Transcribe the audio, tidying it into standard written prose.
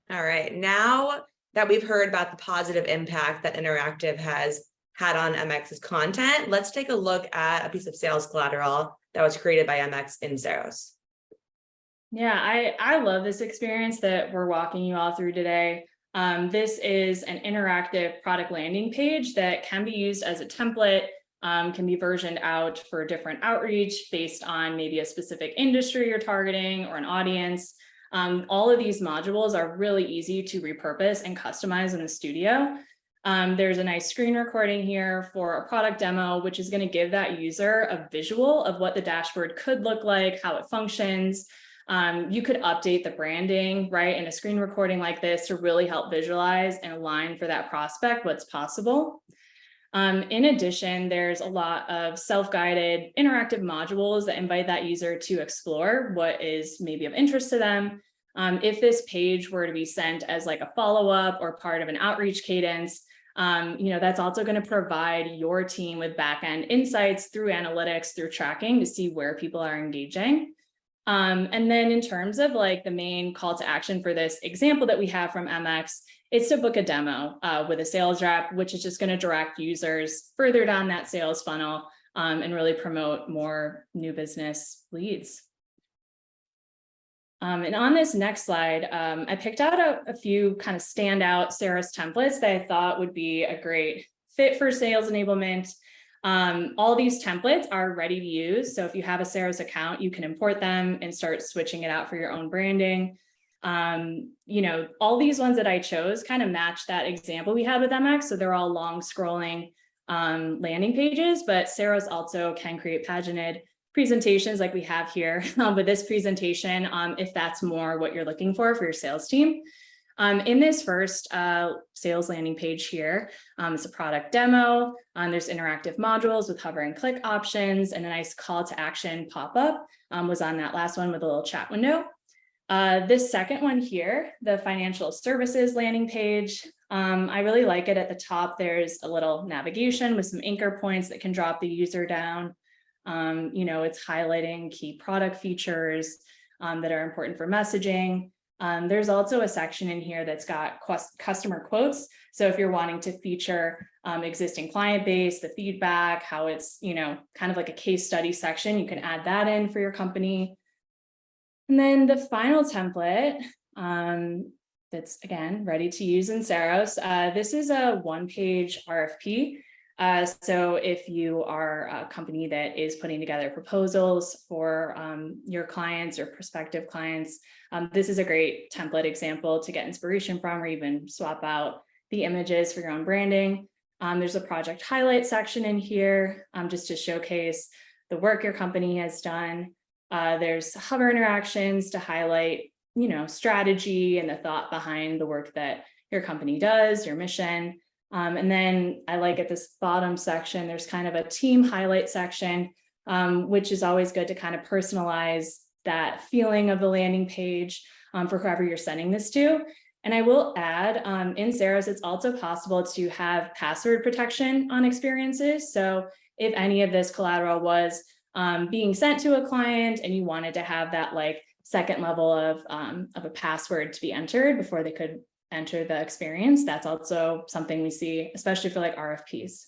All right. Now that we've heard about the positive impact that interactive has had on MX's content, let's take a look at a piece of sales collateral that was created by MX in Ceros. Yeah, I love this experience that we're walking you all through today. This is an interactive product landing page that can be used as a template, can be versioned out for different outreach based on maybe a specific industry you're targeting or an audience. All of these modules are really easy to repurpose and customize in the studio. There's a nice screen recording here for a product demo, which is going to give that user a visual of what the dashboard could look like, how it functions. You could update the branding, right, in a screen recording like this to really help visualize and align for that prospect what's possible. In addition, there's a lot of self-guided interactive modules that invite that user to explore what is maybe of interest to them. If this page were to be sent as like a follow-up or part of an outreach cadence, that's also going to provide your team with back-end insights through analytics, through tracking to see where people are engaging. And then in terms of like the main call to action for this example that we have from MX, it's to book a demo with a sales rep, which is just going to direct users further down that sales funnel and really promote more new business leads. And on this next slide, I picked out a few kind of standout Ceros templates that I thought would be a great fit for sales enablement. All these templates are ready to use. So if you have a Ceros account, you can import them and start switching it out for your own branding. All these ones that I chose kind of match that example we had with MX. So they're all long scrolling landing pages, but Ceros also can create pagined presentations like we have here with this presentation, if that's more what you're looking for your sales team. In this first sales landing page here, it's a product demo. There's interactive modules with hover and click options, and a nice call to action pop-up was on that last one with a little chat window. This second one here, the financial services landing page, I really like it. At the top, there's a little navigation with some anchor points that can drop the user down. It's highlighting key product features that are important for messaging. There's also a section in here that's got customer quotes. So if you're wanting to feature existing client base, the feedback, how it's, kind of like a case study section, you can add that in for your company. And then the final template that's, again, ready to use in Ceros. This is a one-page RFP. So if you are a company that is putting together proposals for your clients or prospective clients, this is a great template example to get inspiration from, or even swap out the images for your own branding. There's a project highlight section in here just to showcase the work your company has done. There's hover interactions to highlight, strategy and the thought behind the work that your company does, your mission. And then I like at this bottom section, there's kind of a team highlight section, which is always good to kind of personalize that feeling of the landing page for whoever you're sending this to. And I will add, in Ceros, it's also possible to have password protection on experiences. So if any of this collateral was being sent to a client and you wanted to have that like second level of a password to be entered before they could enter the experience, that's also something we see, especially for like RFPs.